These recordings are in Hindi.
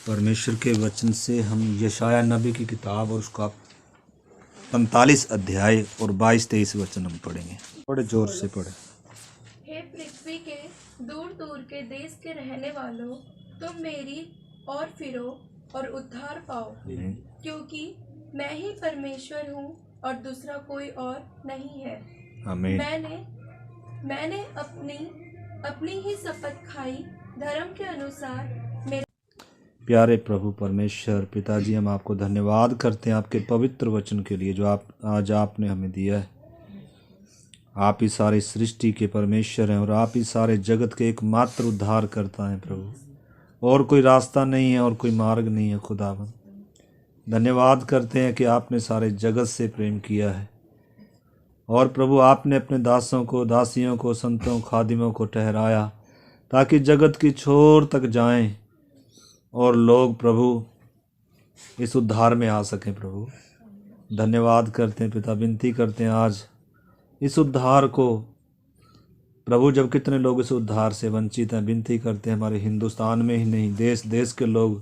परमेश्वर के वचन से हम यशाया नबी की किताब और उसका 45 अध्याय और 22-23 वचन हम पढ़ेंगे। बड़े जोर से पढ़े। हे पृथ्वी के दूर दूर के देश के रहने वालों, तुम मेरी ओर फिरो और उद्धार पाओ, क्योंकि मैं ही परमेश्वर हूँ और दूसरा कोई और नहीं है। आमीन। मैंने अपनी ही शपथ खाई, धर्म के अनुसार मेरे। प्यारे प्रभु परमेश्वर पिताजी, हम आपको धन्यवाद करते हैं आपके पवित्र वचन के लिए जो आज आपने हमें दिया है। आप ही सारे सृष्टि के परमेश्वर हैं और आप ही सारे जगत के एकमात्र उद्धार करता है प्रभु। और कोई रास्ता नहीं है और कोई मार्ग नहीं है खुदावन। धन्यवाद करते हैं कि आपने सारे जगत से प्रेम किया है और प्रभु आपने अपने दासों को, दासियों को, संतों, खादिमों को ठहराया ताकि जगत की छोर तक जाएं और लोग प्रभु इस उद्धार में आ सकें। प्रभु धन्यवाद करते हैं पिता, विनती करते हैं आज इस उद्धार को प्रभु, जब कितने लोग इस उद्धार से वंचित हैं, विनती करते हैं हमारे हिंदुस्तान में ही नहीं देश देश के लोग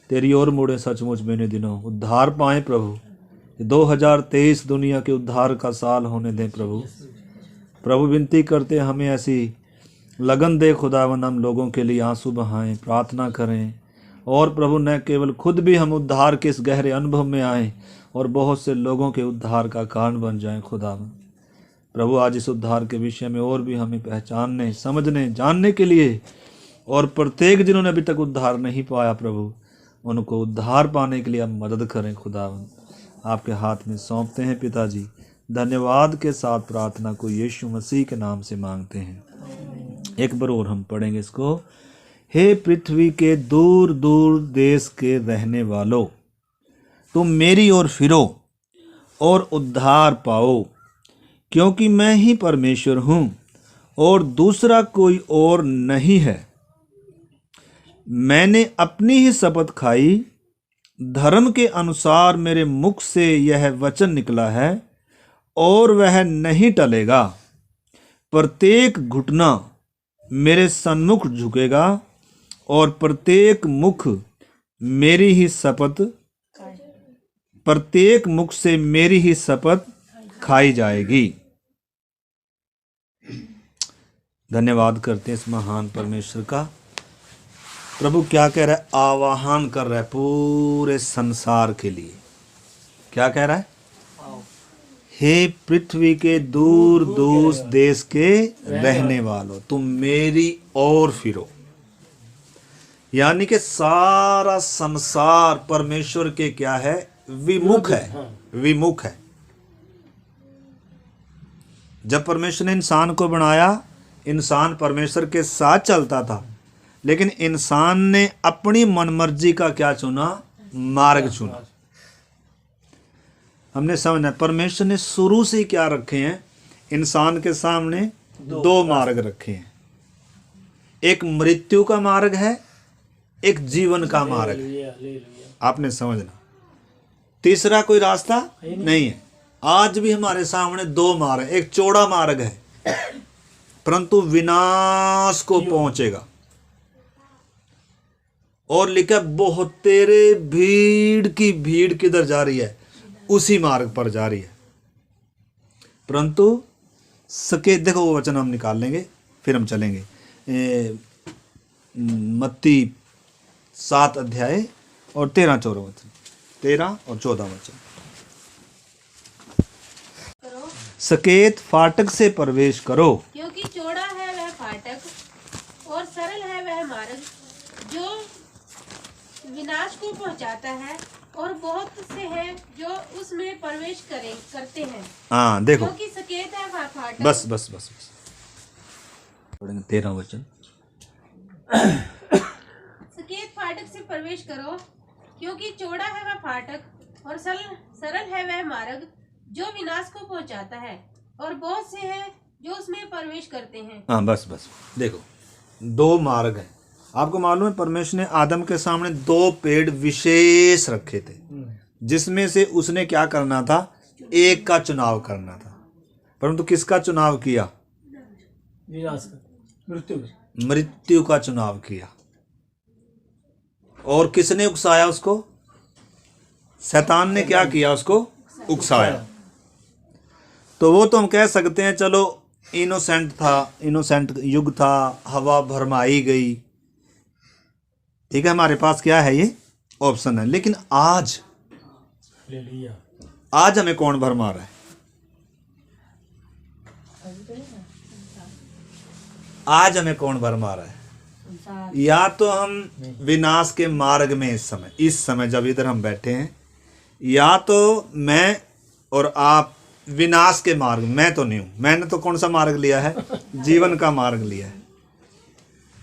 तेरी ओर मुड़े, सचमुच में इन दिनों उद्धार पाएं प्रभु। 2023 दुनिया के उद्धार का साल होने दें प्रभु विनती करते हैं हमें ऐसी लगन दे खुदावन, हम लोगों के लिए आंसू बहाएं, प्रार्थना करें और प्रभु न केवल खुद भी हम उद्धार के इस गहरे अनुभव में आएं और बहुत से लोगों के उद्धार का कारण बन जाएं खुदावन। प्रभु आज इस उद्धार के विषय में और भी हमें पहचानने, समझने, जानने के लिए और प्रत्येक जिन्होंने अभी तक उद्धार नहीं पाया प्रभु, उनको उद्धार पाने के लिए आप मदद करें खुदावन। आपके हाथ में सौंपते हैं पिताजी। धन्यवाद के साथ प्रार्थना को यीशु मसीह के नाम से मांगते हैं। एक बार और हम पढ़ेंगे इसको। हे पृथ्वी के दूर दूर देश के रहने वालों, तुम मेरी ओर फिरो और उद्धार पाओ, क्योंकि मैं ही परमेश्वर हूँ और दूसरा कोई और नहीं है। मैंने अपनी ही शपथ खाई, धर्म के अनुसार मेरे मुख से यह वचन निकला है और वह नहीं टलेगा। प्रत्येक घुटना मेरे सन्मुख झुकेगा और प्रत्येक मुख से मेरी ही शपथ खाई जाएगी। धन्यवाद करते हैं इस महान परमेश्वर का। प्रभु क्या कह रहा है? आह्वान कर रहा है पूरे संसार के लिए। क्या कह रहा है? हे पृथ्वी के दूर दूर देश के रहने वालों, तुम मेरी ओर फिरो। यानी कि सारा संसार परमेश्वर के क्या है? विमुख है, विमुख है। जब परमेश्वर ने इंसान को बनाया, इंसान परमेश्वर के साथ चलता था, लेकिन इंसान ने अपनी मनमर्जी का क्या चुना? मार्ग चुना। हमने समझना, परमेश्वर ने शुरू से ही क्या रखे हैं? इंसान के सामने दो मार्ग रखे हैं। एक मृत्यु का मार्ग है, एक जीवन का मार्ग है। आपने समझना, तीसरा कोई रास्ता नहीं है। आज भी हमारे सामने दो मार्ग, एक चौड़ा मार्ग है परंतु विनाश को पहुंचेगा, और लिखा बहुत तेरे भीड़ की भीड़ किधर जा रही है? उसी मार्ग पर जा रही है। परंतु सके देखो, वो वचन हम निकाल लेंगे फिर हम चलेंगे। मत्ती 7 अध्याय और 13-14 वचन, 13 और 14 वचन। सकेत फाटक से प्रवेश करो, क्योंकि चौड़ा है वह फाटक और सरल है वह मार्ग जो विनाश को पहुंचाता है, और बहुत से हैं जो उसमें प्रवेश करते हैं। हाँ देखो, क्योंकि सकेत है वह फाटक। बस पढ़ेंगे 13 वचन। सकेत फाटक से प्रवेश करो, क्योंकि चौड़ा है वह फाटक और सरल है वह मार्ग जो विनाश को पहुंचाता है, और बहुत से हैं जो उसमें प्रवेश करते हैं। हाँ बस देखो, दो मार्ग हैं। आपको मालूम है परमेश्वर ने आदम के सामने दो पेड़ विशेष रखे थे, जिसमें से उसने क्या करना था? एक का चुनाव करना था। परंतु किसका चुनाव किया? मृत्यु का चुनाव किया। और किसने उकसाया उसको? शैतान ने क्या किया? उसको उकसाया। तो वो तो हम कह सकते हैं चलो इनोसेंट था, इनोसेंट युग था, हवा भरमाई गई, ठीक है, हमारे पास क्या है, ये ऑप्शन है। लेकिन आज हमें कौन भरमा रहा है? आज हमें कौन भरमा रहा है? या तो हम विनाश के मार्ग में इस समय जब इधर हम बैठे हैं, या तो मैं और आप विनाश के मार्ग। मैं तो नहीं हूं, मैंने तो कौन सा मार्ग लिया है? जीवन का मार्ग लिया है।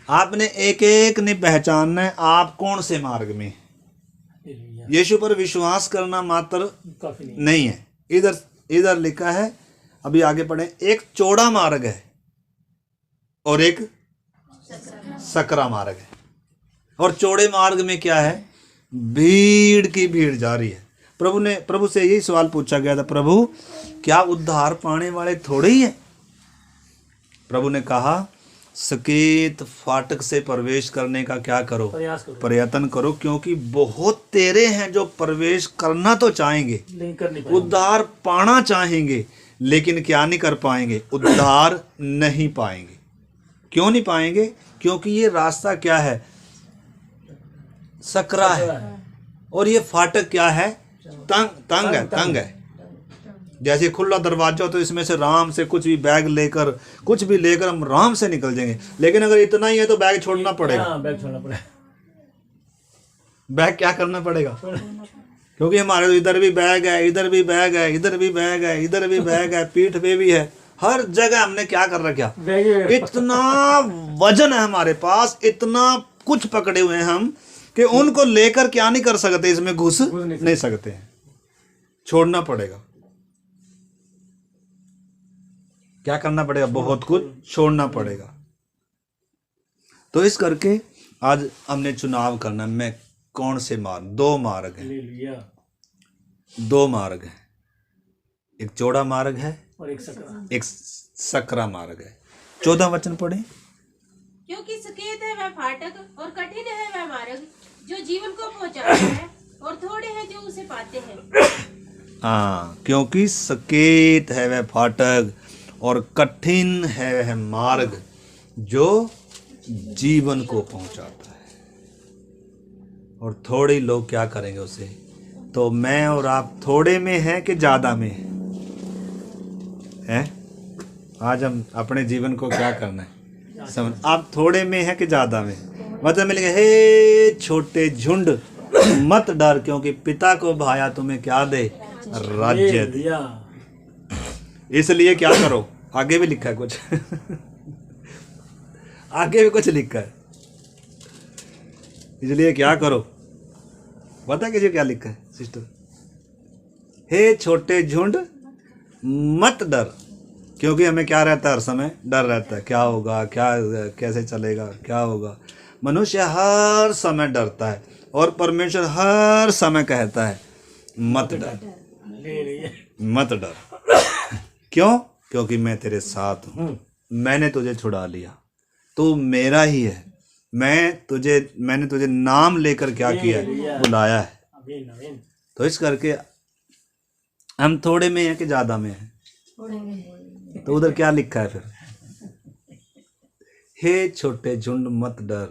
आपने एक एक ने पहचानना है आप कौन से मार्ग में हैं। यीशु पर विश्वास करना मात्र नहीं है। इधर लिखा है, अभी आगे पढ़े, एक चौड़ा मार्ग है और एक सकरा मार्ग है। और चौड़े मार्ग में क्या है? भीड़ की भीड़ जा रही है। प्रभु से यही सवाल पूछा गया था, प्रभु क्या उद्धार पाने वाले थोड़े ही हैं? प्रभु ने कहा, सकेत फाटक से प्रवेश करने का क्या करो? प्रयत्न करो, क्योंकि बहुत तेरे हैं जो प्रवेश करना तो चाहेंगे, उद्धार पाना चाहेंगे, लेकिन क्या नहीं कर पाएंगे? उद्धार नहीं पाएंगे। क्यों नहीं पाएंगे? क्योंकि ये रास्ता क्या है? सकरा है। और ये फाटक क्या है? तंग है। जैसे खुला दरवाजा हो तो इसमें से आराम से कुछ भी बैग लेकर, कुछ भी लेकर हम आराम से निकल जाएंगे। लेकिन अगर इतना ही है तो बैग छोड़ना पड़ेगा। बैग क्या करना पड़ेगा? क्योंकि हमारे तो इधर भी बैग है, इधर भी बैग है, इधर भी बैग है, इधर भी बैग है, पीठ पे भी है, हर जगह हमने क्या कर रखा? इतना वजन है हमारे पास, इतना कुछ पकड़े हुए हैं हम कि उनको लेकर क्या नहीं कर सकते, इसमें घुस नहीं सकते हैं। छोड़ना पड़ेगा। क्या करना पड़ेगा? बहुत कुछ छोड़ना पड़ेगा। तो इस करके आज हमने चुनाव करना, मैं कौन से मार्ग? दो मार्ग हैं, दो मार्ग हैं। एक चौड़ा मार्ग है और एक सकरा मार्ग है। 14 वचन पढ़े। क्योंकि सकेत है वह फाटक और कठिन है वह मार्ग जो जीवन को पहुंचाता है, और थोड़े हैं जो उसे पाते हैं। हाँ, क्योंकि सकेत है वह फाटक और कठिन है वह मार्ग जो जीवन को पहुंचाता है, और थोड़े लोग क्या करेंगे उसे। तो मैं और आप थोड़े में हैं कि ज्यादा में हैं? आज हम अपने जीवन को क्या करना है समझ। आप थोड़े में हैं कि ज्यादा में? मतलब मिलेंगे, हे छोटे झुंड मत डर, क्योंकि पिता को भाया तुम्हें क्या दे? राज्य दिया। इसलिए क्या करो? आगे भी लिखा है कुछ आगे भी कुछ लिखा है। इसलिए क्या करो? पता है किसी क्या लिखा है सिस्टर? हे छोटे झुंड मत डर, क्योंकि हमें क्या रहता है? हर समय डर रहता है, क्या होगा, क्या कैसे चलेगा, क्या होगा। मनुष्य हर समय डरता है, और परमेश्वर हर समय कहता है मत डर, मत डर। क्यों? क्योंकि मैं तेरे साथ हूं, मैंने तुझे छुड़ा लिया, तू मेरा ही है। मैंने तुझे नाम लेकर क्या किया है? बुलाया है। तो इस करके हम थोड़े में हैं कि ज्यादा में हैं? तो उधर क्या लिखा है फिर? हे छोटे झुंड मत डर,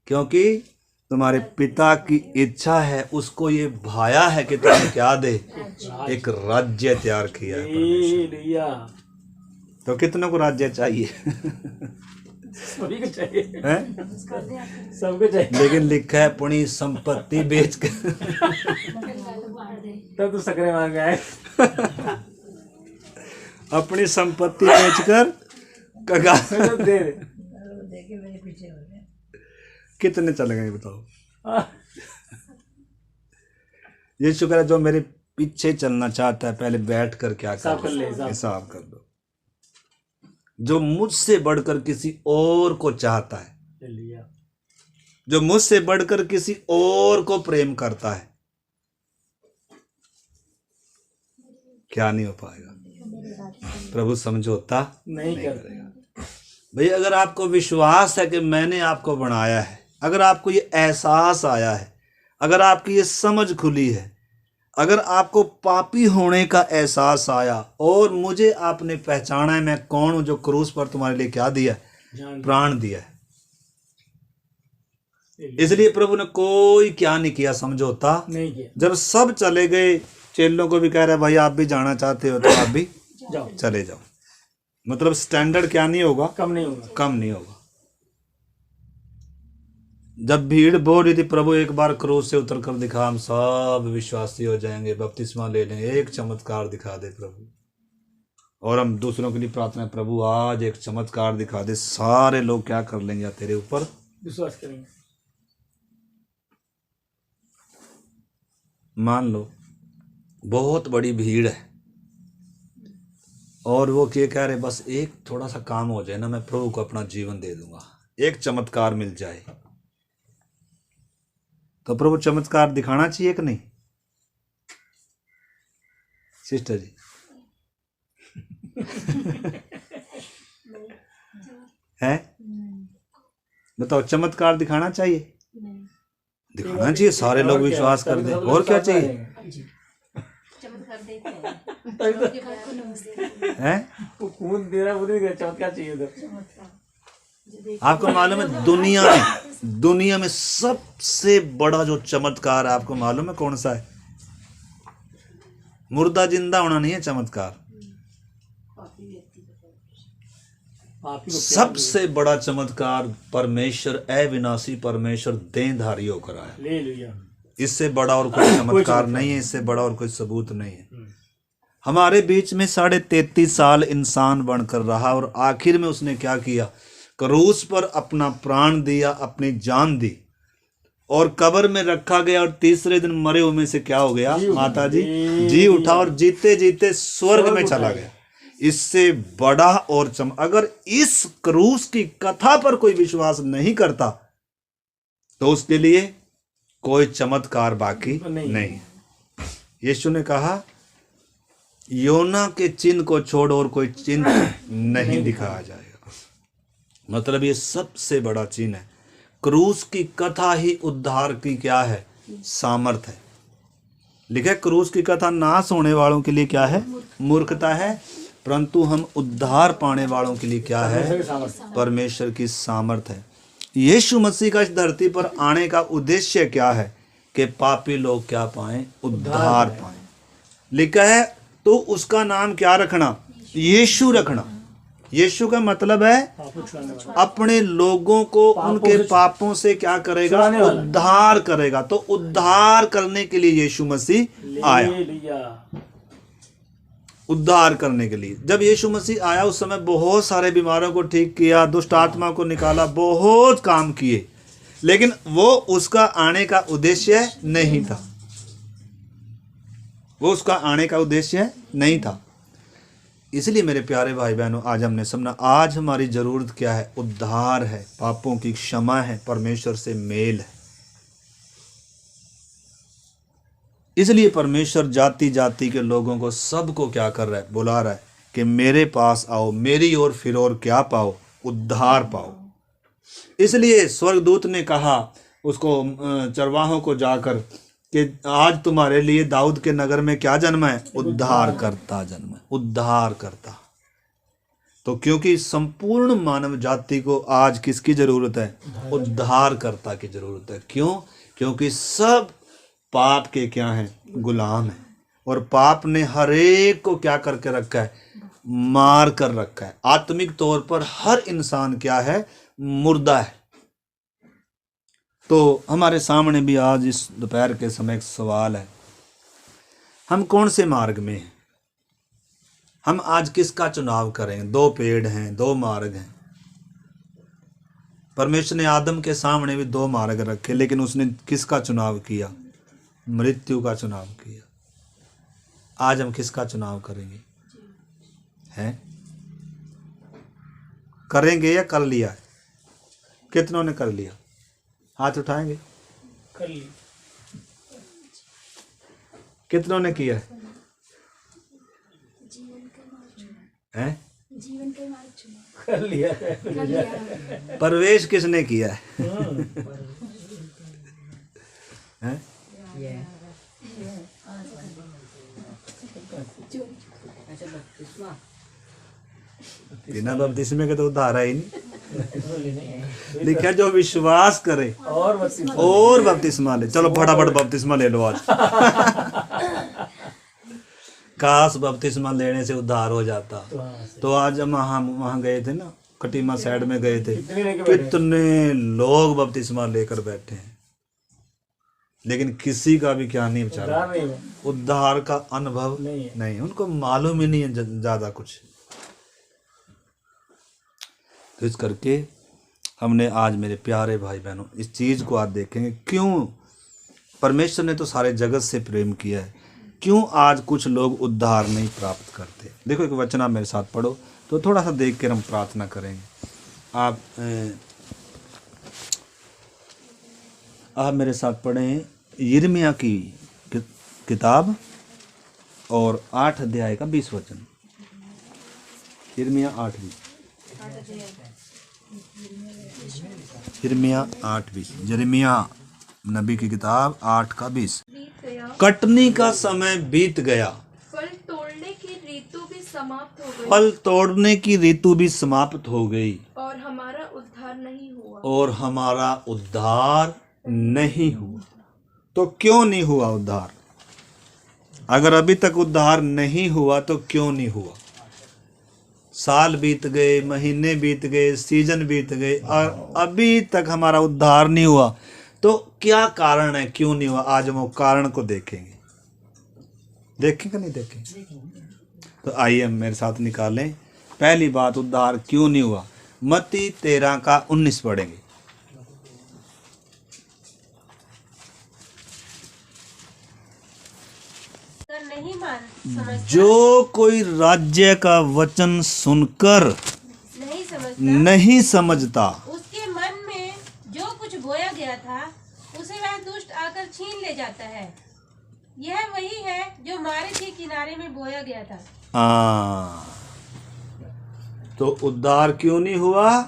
क्योंकि तुम्हारे पिता की इच्छा है, उसको ये भाया है कि तुम्हें क्या दे? एक राज्य तैयार किया है परमेश्वर। तो कितनों को राज्य चाहिए? सभी को चाहिए, सबको चाहिए। लेकिन लिखा है अपनी संपत्ति बेच कर तब तो सकरे मार गए। अपनी संपत्ति बेचकर कगार दे। कितने चले गए बताओ? ये शुक्र है जो मेरे पीछे चलना चाहता है, पहले बैठ कर क्या कर हिसाब कर दो। जो मुझसे बढ़कर किसी और को चाहता है, जो मुझसे बढ़कर किसी और को प्रेम करता है, क्या नहीं हो पाएगा? प्रभु समझौता नहीं करेगा। भाई अगर आपको विश्वास है कि मैंने आपको बनाया है, अगर आपको ये एहसास आया है, अगर आपकी ये समझ खुली है, अगर आपको पापी होने का एहसास आया और मुझे आपने पहचाना है मैं कौन हूं जो क्रूस पर तुम्हारे लिए क्या दिया है, प्राण दिया है। इसलिए प्रभु ने कोई क्या नहीं किया, समझौता नहीं किया। जब सब चले गए, चेलों को भी कह रहा है भाई आप भी जाना चाहते हो तो आप भी जाओ, चले जाओ। मतलब स्टैंडर्ड क्या नहीं होगा, कम नहीं होगा, कम नहीं होगा। जब भीड़ बोल रही थी प्रभु एक बार क्रूस से उतर कर दिखा, हम सब विश्वासी हो जाएंगे, बपतिस्मा ले लेंगे, एक चमत्कार दिखा दे प्रभु। और हम दूसरों के लिए प्रार्थना, प्रभु आज एक चमत्कार दिखा दे, सारे लोग क्या कर लेंगे, तेरे ऊपर विश्वास करेंगे। मान लो बहुत बड़ी भीड़ है और वो क्या कह रहे, बस एक थोड़ा सा काम हो जाए ना, मैं प्रभु को अपना जीवन दे दूंगा, एक चमत्कार मिल जाए। तो प्रभु चमत्कार दिखाना चाहिए कि नहीं सिस्टर जी? है बताओ, चमत्कार दिखाना चाहिए? दिखाना चाहिए, सारे लोग विश्वास कर दें। और क्या चाहिए? हैं? चमत्कार चाहिए। आपको मालूम है दुनिया में सबसे बड़ा जो चमत्कार है, आपको मालूम है कौन सा है? मुर्दा जिंदा होना नहीं है चमत्कार। सबसे बड़ा चमत्कार परमेश्वर, अविनाशी परमेश्वर देहधारी होकर आया। इससे बड़ा और कोई चमत्कार नहीं है, इससे बड़ा और कोई सबूत नहीं है। हमारे बीच में 33.5 साल इंसान बनकर रहा और आखिर में उसने क्या किया? क्रूस पर अपना प्राण दिया, अपनी जान दी और कब्र में रखा गया और तीसरे दिन मरे हुए में से क्या हो गया? माता जी उठा और जीते जीते स्वर्ग में चला गया। इससे बड़ा और अगर इस क्रूस की कथा पर कोई विश्वास नहीं करता तो उसके लिए कोई चमत्कार बाकी नहीं। यीशु ने कहा योना के चिन्ह को छोड़ और कोई चिन्ह नहीं दिखाया जाएगा। मतलब ये सबसे बड़ा चिन्ह है। क्रूस की कथा ही उद्धार की क्या है? सामर्थ है। लिखा है क्रूस की कथा नाश होने वालों के लिए क्या है? मूर्खता है, परंतु हम उद्धार पाने वालों के लिए क्या है? परमेश्वर की सामर्थ है। यीशु मसीह का इस धरती पर आने का उद्देश्य क्या है? कि पापी लोग क्या पाएं? उद्धार पाएं। लिखा है तो उसका नाम क्या रखना? यीशु रखना। यीशु का मतलब है अपने लोगों को उनके पापों से क्या करेगा? उद्धार करेगा। तो उद्धार करने के लिए यीशु मसीह आया, उद्धार करने के लिए। जब यीशु मसीह आया उस समय बहुत सारे बीमारों को ठीक किया, दुष्ट आत्मा को निकाला, बहुत काम किए, लेकिन वो उसका आने का उद्देश्य नहीं था। वो उसका आने का उद्देश्य नहीं था। इसलिए मेरे प्यारे भाई बहनों, आज हमने समझा आज हमारी जरूरत क्या है? उद्धार है, पापों की क्षमा है, परमेश्वर से मेल है। इसलिए परमेश्वर जाति जाति के लोगों को सबको क्या कर रहा है? बुला रहा है कि मेरे पास आओ, मेरी ओर फिरो और क्या पाओ? उद्धार पाओ। इसलिए स्वर्गदूत ने कहा उसको, चरवाहों को जाकर, कि आज तुम्हारे लिए दाऊद के नगर में क्या जन्म है? उद्धार करता जन्म है, उद्धार करता। तो क्योंकि संपूर्ण मानव जाति को आज किसकी जरूरत है? उद्धार करता की जरूरत है। क्यों? क्योंकि सब पाप के क्या हैं? गुलाम है। और पाप ने हर एक को क्या करके रखा है? मार कर रखा है। आत्मिक तौर पर हर इंसान क्या है? मुर्दा है। तो हमारे सामने भी आज इस दोपहर के समय एक सवाल है, हम कौन से मार्ग में हैं? हम आज किसका चुनाव करें? दो पेड़ हैं, दो मार्ग हैं। परमेश्वर ने आदम के सामने भी दो मार्ग रखे, लेकिन उसने किसका चुनाव किया? मृत्यु का चुनाव किया। आज हम किसका चुनाव करेंगे? हैं? करेंगे या कर लिया है? कितनों ने कर लिया? हाथ उठाएंगे। कर लिया। कितनों ने किया है? हैं? जीवन के मार्ग चुना। कर लिया प्रवेश किसने किया है? हैं? बिना बपतिस्मे के तो उद्धार है ही नहीं। लिखा जो विश्वास करे और बपतिस्मा ले। चलो फटाफट बपतिस्मा ले लो आज। काश बपतिस्मा लेने से उद्धार हो जाता। तो आज हम वहाँ गए थे ना, कटीमा साइड में गए थे, कितने लोग बपतिस्मा लेकर बैठे हैं, लेकिन किसी का भी क्या नहीं बेचारा उद्धार का अनुभव नहीं। उनको मालूम ही नहीं है ज्यादा कुछ। तो इस करके हमने आज मेरे प्यारे भाई बहनों इस चीज को आज देखेंगे, क्यों परमेश्वर ने तो सारे जगत से प्रेम किया है, क्यों आज कुछ लोग उद्धार नहीं प्राप्त करते। देखो एक वचन आप मेरे साथ पढ़ो तो थोड़ा सा देख कर हम प्रार्थना करेंगे। आप मेरे साथ पढ़ें यिर्मयाह की किताब और 8 अध्याय का 20 वचन। यिर्मयाह 8:20। यिर्मयाह 8:20। यिर्मयाह नबी की किताब 8 का 20। बीत गया, कटनी का समय बीत गया, फल तोड़ने की ऋतु भी समाप्त हो गई, फल तोड़ने की ऋतु भी समाप्त हो गई, और हमारा उद्धार नहीं हुआ। और हमारा उद्धार नहीं हुआ। तो क्यों नहीं हुआ उद्धार? अगर अभी तक उद्धार नहीं हुआ तो क्यों नहीं हुआ? साल बीत गए, महीने बीत गए, सीजन बीत गए और अभी तक हमारा उद्धार नहीं हुआ। तो क्या कारण है, क्यों नहीं हुआ? आज हम वो कारण को देखेंगे। देखेंगे नहीं देखेंगे? तो आइए हम मेरे साथ निकालें। पहली बात, उद्धार क्यों नहीं हुआ। मत्ती 13 का 19 पढ़ेंगे। नहीं मान समझता, जो कोई राज्य का वचन सुनकर नहीं समझता, उसके मन में जो कुछ बोया गया था उसे वह दुष्ट आकर छीन ले जाता है। यह वही है जो मारे के किनारे में बोया गया था। तो उद्धार क्यों नहीं हुआ?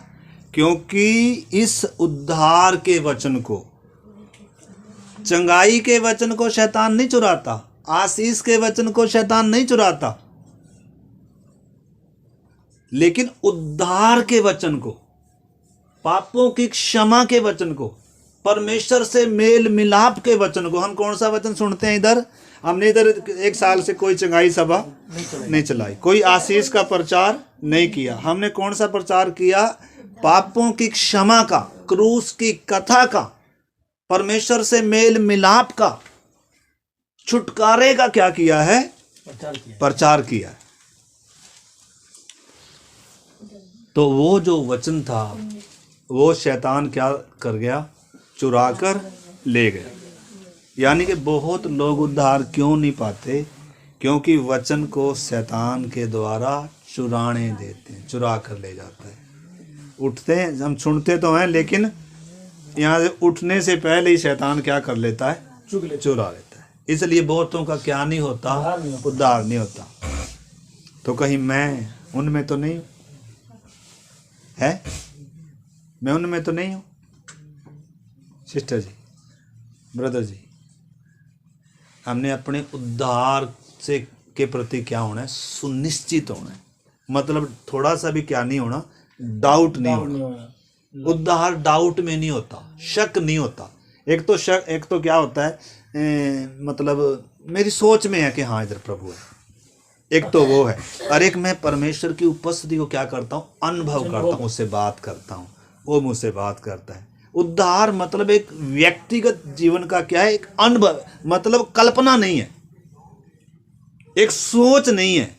क्योंकि इस उद्धार के वचन को, चंगाई के वचन को शैतान नहीं चुराता, आशीष के वचन को शैतान नहीं चुराता, लेकिन उद्धार के वचन को, पापों की क्षमा के वचन को, परमेश्वर से मेल मिलाप के वचन को। हम कौन सा वचन सुनते हैं इधर? हमने इधर 1 साल से कोई चंगाई सभा नहीं चलाई, कोई आशीष का प्रचार नहीं किया। हमने कौन सा प्रचार किया? पापों की क्षमा का, क्रूस की कथा का, परमेश्वर से मेल मिलाप का, छुटकारे का क्या किया है? प्रचार किया है। तो वो जो वचन था वो शैतान क्या कर गया? चुरा कर ले गया। यानी कि बहुत लोग उद्धार क्यों नहीं पाते? क्योंकि वचन को शैतान के द्वारा चुराने देते हैं, चुरा कर ले जाता है। उठते हैं, हम सुनते तो हैं, लेकिन यहाँ से उठने से पहले ही शैतान क्या कर लेता है? चुरा लेता है। इसलिए बहुतों का क्या नहीं होता? उद्धार नहीं होता। तो कहीं मैं उनमें तो नहीं हूँ? है? मैं उनमें तो नहीं हूँ? सिस्टर जी, ब्रदर जी, हमने अपने उद्धार से के प्रति क्या होना है? सुनिश्चित होना है। मतलब थोड़ा सा भी क्या नहीं होना? डाउट नहीं होना। उद्धार डाउट में नहीं होता, शक नहीं होता। एक तो क्या होता है, मतलब मेरी सोच में है कि हाँ इधर प्रभु है, एक तो वो है। और एक मैं परमेश्वर की उपस्थिति को क्या करता हूँ? अनुभव करता हूँ, उससे बात करता हूँ, वो मुझसे बात करता है। उद्धार मतलब एक व्यक्तिगत जीवन का क्या है? एक अनुभव, मतलब कल्पना नहीं है, एक सोच नहीं है,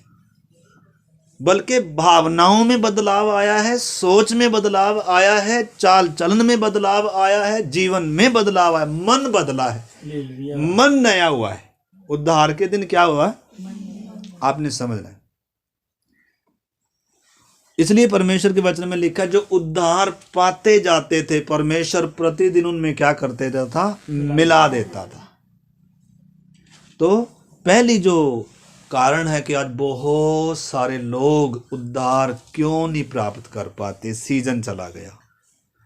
बल्कि भावनाओं में बदलाव आया है, सोच में बदलाव आया है, चाल चलन में बदलाव आया है, जीवन में बदलाव आया, मन बदला है, मन नया हुआ है। उद्धार के दिन क्या हुआ? आपने समझना है। इसलिए परमेश्वर के वचन में लिखा, जो उद्धार पाते जाते थे परमेश्वर प्रतिदिन उनमें क्या करते था? मिला देता था। तो पहली जो कारण है कि आज बहुत सारे लोग उद्धार क्यों नहीं प्राप्त कर पाते। सीजन चला गया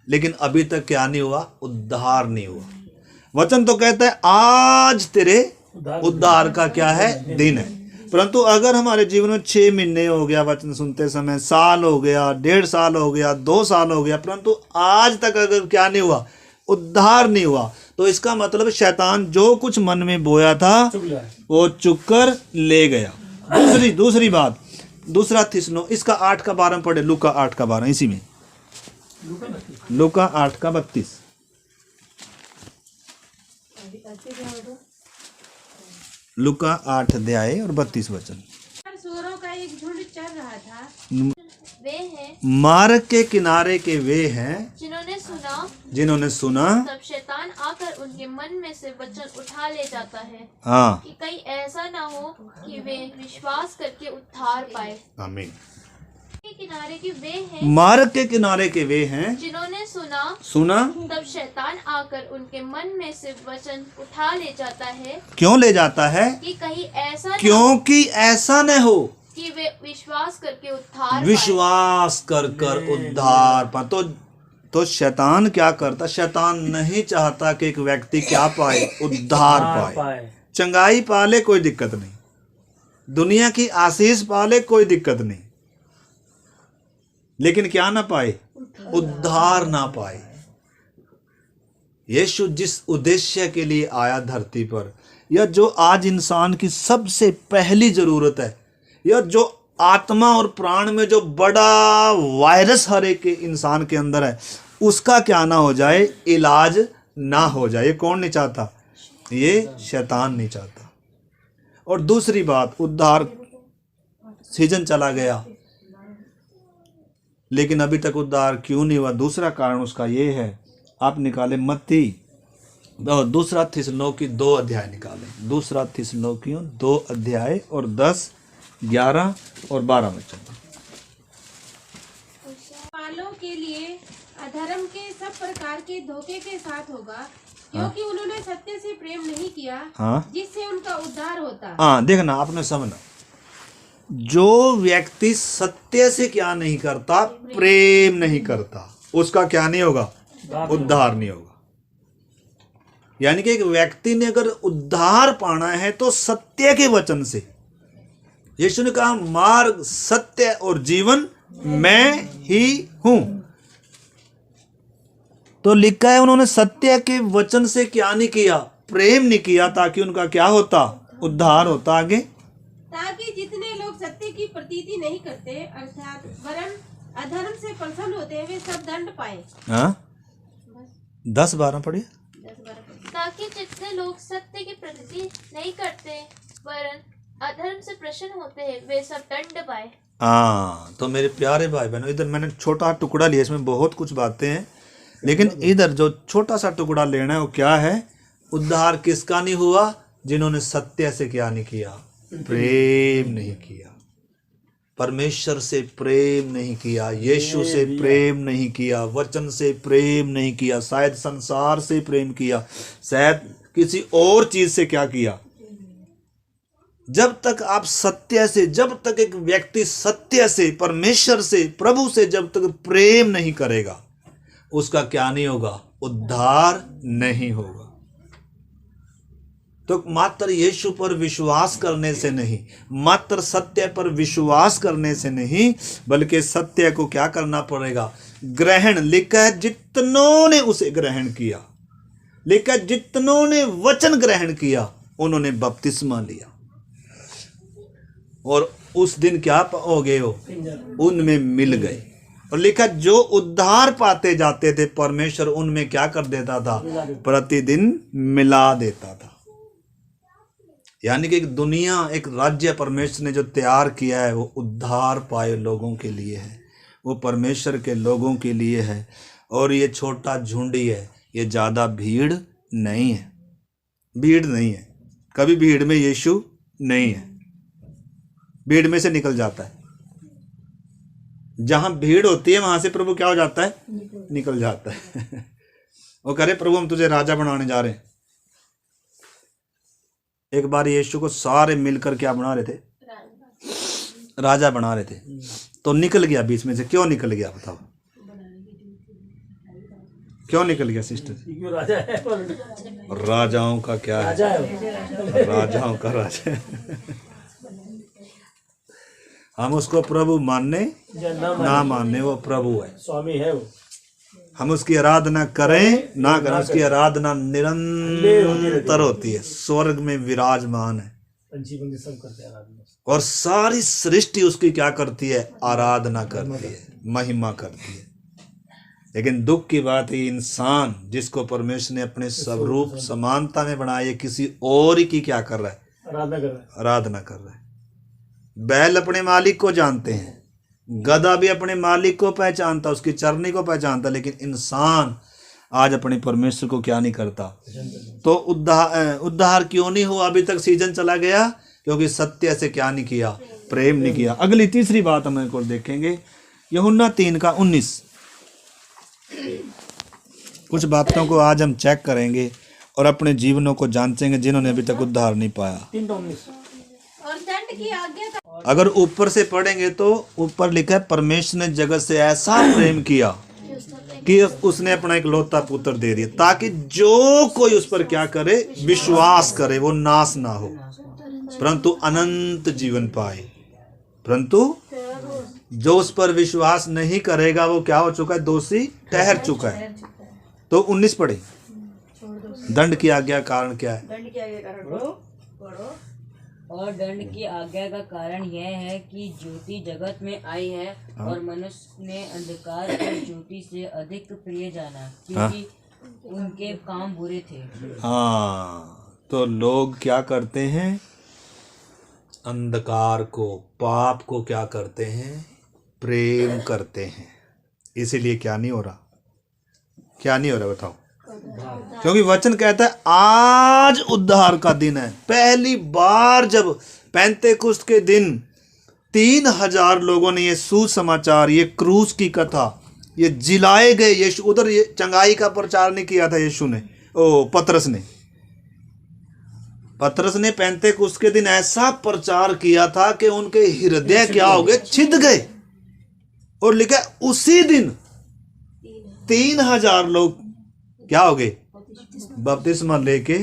लेकिन अभी तक क्या नहीं हुआ, उद्धार नहीं हुआ। वचन तो कहता है आज तेरे उद्धार का क्या है, दिन है। परंतु अगर हमारे जीवन में 6 महीने हो गया वचन सुनते समय, साल हो गया, 1.5 साल हो गया, 2 साल हो गया, परंतु आज तक अगर क्या नहीं हुआ, उद्धार नहीं हुआ, तो इसका मतलब शैतान जो कुछ मन में बोया था वो चुक कर ले गया। दूसरी बात, दूसरा थिस्सलुनीके, इसका 8 का 12 पढ़े, लूका 8 का 12, इसी में लूका 8 का 32। लूका 8 अध्याय और 32 वचन। सूअरों का एक झुंड चल रहा था। वे हैं मार्ग के किनारे के वे हैं जिन्होंने सुना तब शैतान आकर उनके मन में से वचन उठा ले जाता है, हाँ, कि कहीं ऐसा ना हो कि वे विश्वास करके उद्धार पाए। आमीन। के किनारे के वे हैं मार्ग के किनारे के वे हैं जिन्होंने सुना तब शैतान आकर उनके मन में से वचन उठा ले जाता है, क्यों ले जाता है, कि कहीं ऐसा ना हो क्योंकि ऐसा न हो कि वे विश्वास करके उद्धार विश्वास कर कर उद्धार पा। तो शैतान क्या करता, शैतान नहीं चाहता कि एक व्यक्ति क्या पाए, उद्धार पाए। चंगाई पाले कोई दिक्कत नहीं, दुनिया की आशीष पाले कोई दिक्कत नहीं, लेकिन क्या ना पाए, उद्धार ना पाए। यीशु जिस उद्देश्य के लिए आया धरती पर, या जो आज इंसान की सबसे पहली जरूरत है, या जो आत्मा और प्राण में जो बड़ा वायरस हर एक इंसान के अंदर है, उसका क्या ना हो जाए, इलाज ना हो जाए, ये कौन नहीं चाहता, ये शैतान नहीं चाहता। और दूसरी बात, उद्धार सीजन चला गया लेकिन अभी तक उद्धार क्यों नहीं हुआ, दूसरा कारण उसका ये है, आप निकाले मत्ती दूसरा थिस्सलुनीके 2 अध्याय निकालें, दूसरा थिस्सलुनीके 2 अध्याय और 10, 11 और 12 वचन। वालों के लिए अधर्म के सब प्रकार के धोखे के साथ होगा, क्योंकि उन्होंने सत्य से प्रेम नहीं किया, हाँ, जिससे उनका उद्धार होता। हाँ, देखना आपने समझना, जो व्यक्ति सत्य से क्या नहीं करता, प्रेम नहीं करता, उसका क्या नहीं होगा, उद्धार नहीं होगा। यानी कि एक व्यक्ति ने अगर उद्धार पाना है तो सत्य के वचन से। यीशु ने कहा मार्ग, सत्य और जीवन मैं ही हूं। तो लिखा है उन्होंने सत्य के वचन से क्या नहीं किया, प्रेम नहीं किया, ताकि उनका क्या होता, उद्धार होता। आगे, ताकि जितने लोग सत्य की प्रतीति नहीं करते अर्थात वरन अधर्म से प्रसन्न होते हैं, वे सब दंड पाए। हाँ, 10-12 पढ़िए। ताकि जितने लोग सत्य की प्रतीति नहीं करते वरन अधर्म से प्रसन्न होते हैं, वे सब दंड पाए। हाँ, तो मेरे प्यारे भाई बहनों, इधर मैंने छोटा टुकड़ा लिया, इसमें बहुत कुछ बातें हैं, लेकिन इधर जो छोटा सा टुकड़ा लेना है वो क्या है, उद्धार किसका नहीं हुआ, जिन्होंने सत्य से क्या नहीं किया, प्रेम नहीं किया, परमेश्वर से प्रेम नहीं किया, यीशु से प्रेम नहीं किया, वचन से प्रेम नहीं किया, शायद संसार से प्रेम किया, शायद किसी और चीज से क्या किया। जब तक आप सत्य से, जब तक एक व्यक्ति सत्य से, परमेश्वर से, प्रभु से जब तक प्रेम नहीं करेगा, उसका क्या नहीं होगा, उद्धार नहीं होगा। तो मात्र यीशु पर विश्वास करने से नहीं, मात्र सत्य पर विश्वास करने से नहीं, बल्कि सत्य को क्या करना पड़ेगा, ग्रहण। लिखा है जितनों ने उसे ग्रहण किया, लिखा है जितनों ने वचन ग्रहण किया उन्होंने बपतिस्मा लिया, और उस दिन क्या हो गए हो, उनमें मिल गए। और लिखा जो उद्धार पाते जाते थे, परमेश्वर उनमें क्या कर देता था, प्रतिदिन मिला देता था। यानी कि एक दुनिया, एक राज्य परमेश्वर ने जो तैयार किया है, वो उद्धार पाए लोगों के लिए है, वो परमेश्वर के लोगों के लिए है। और ये छोटा झुंड ही है, ये ज़्यादा भीड़ नहीं है, भीड़ नहीं है, कभी भीड़ में यीशु नहीं है, भीड़ में से निकल जाता है। जहां भीड़ होती है वहां से प्रभु क्या हो जाता है, निकल जाता है। वो कह रहे प्रभु हम तुझे राजा बनाने जा रहे हैं। एक बार यीशु को सारे मिलकर क्या बना रहे थे, राजा बना रहे थे, तो निकल गया बीच में से। क्यों निकल गया बताओ, क्यों निकल गया सिस्टर? क्योंकि राजा है पर राजाओं का क्या है? राजा है वो। राजाओं का राजा है। हम उसको प्रभु मानने या ना मानने, वो प्रभु है। स्वामी है वो। हम उसकी आराधना करें ना करें, उसकी आराधना निरंतर होती है, स्वर्ग में विराजमान है, पंछी पंछी सब करते हैं आराधना। और सारी सृष्टि उसकी क्या करती है? आराधना करती है, महिमा करती है। लेकिन दुख की बात है, इंसान जिसको परमेश्वर ने अपने स्वरूप समानता में बनाया, ये किसी और ही की क्या कर रहा है? आराधना कर रहा है। आराधना कर रहा है। बैल अपने मालिक को जानते हैं, गधा भी अपने मालिक को पहचानता, उसकी चरनी को पहचानता, लेकिन इंसान आज अपने परमेश्वर को क्या नहीं करता। तो उद्धार क्यों नहीं हुआ? अभी तक सीजन चला गया क्योंकि सत्य से क्या नहीं किया? प्रेम नहीं किया। अगली तीसरी बात हम को देखेंगे, यूहन्ना 3:19। कुछ बातों को आज हम चेक करेंगे और अपने जीवनों को जांचेंगे जिन्होंने अभी तक उद्धार नहीं पाया। 3:19। और दंड की आज्ञा का अगर ऊपर से पढ़ेंगे तो ऊपर लिखा है, परमेश्वर ने जगत से ऐसा प्रेम किया कि उसने अपना इकलौता पुत्र दे दिया, ताकि जो कोई उस पर क्या करे? विश्वास करे, वो नाश ना हो परंतु अनंत जीवन पाए। परंतु जो उस पर विश्वास नहीं करेगा वो क्या हो चुका है? दोषी ठहर चुका है। तो 19 पढ़े, दंड की आज्ञा कारण क्या है? दंड की आज्ञा का कारण पढ़ो। और दंड की आज्ञा का कारण यह है कि ज्योति जगत में आई है और मनुष्य ने अंधकार को ज्योति से अधिक प्रिय जाना, क्योंकि उनके काम बुरे थे। हाँ, तो लोग क्या करते हैं? अंधकार को, पाप को क्या करते हैं? प्रेम करते हैं। इसीलिए क्या नहीं हो रहा? क्या नहीं हो रहा बताओ? क्योंकि वचन कहता है आज उद्धार का दिन है। पहली बार जब पेंतेकुस्त के दिन 3000 लोगों ने ये सुसमाचार, ये क्रूस की कथा, ये जिलाए गए यीशु, उधर ये चंगाई का प्रचार नहीं किया था यीशु ने, पतरस ने पेंतेकुस्त के दिन ऐसा प्रचार किया था कि उनके हृदय क्या हो गए? छिद गए। और लिखा उसी दिन 3000 लोग क्या हो गए? बपतिस्मा लेके।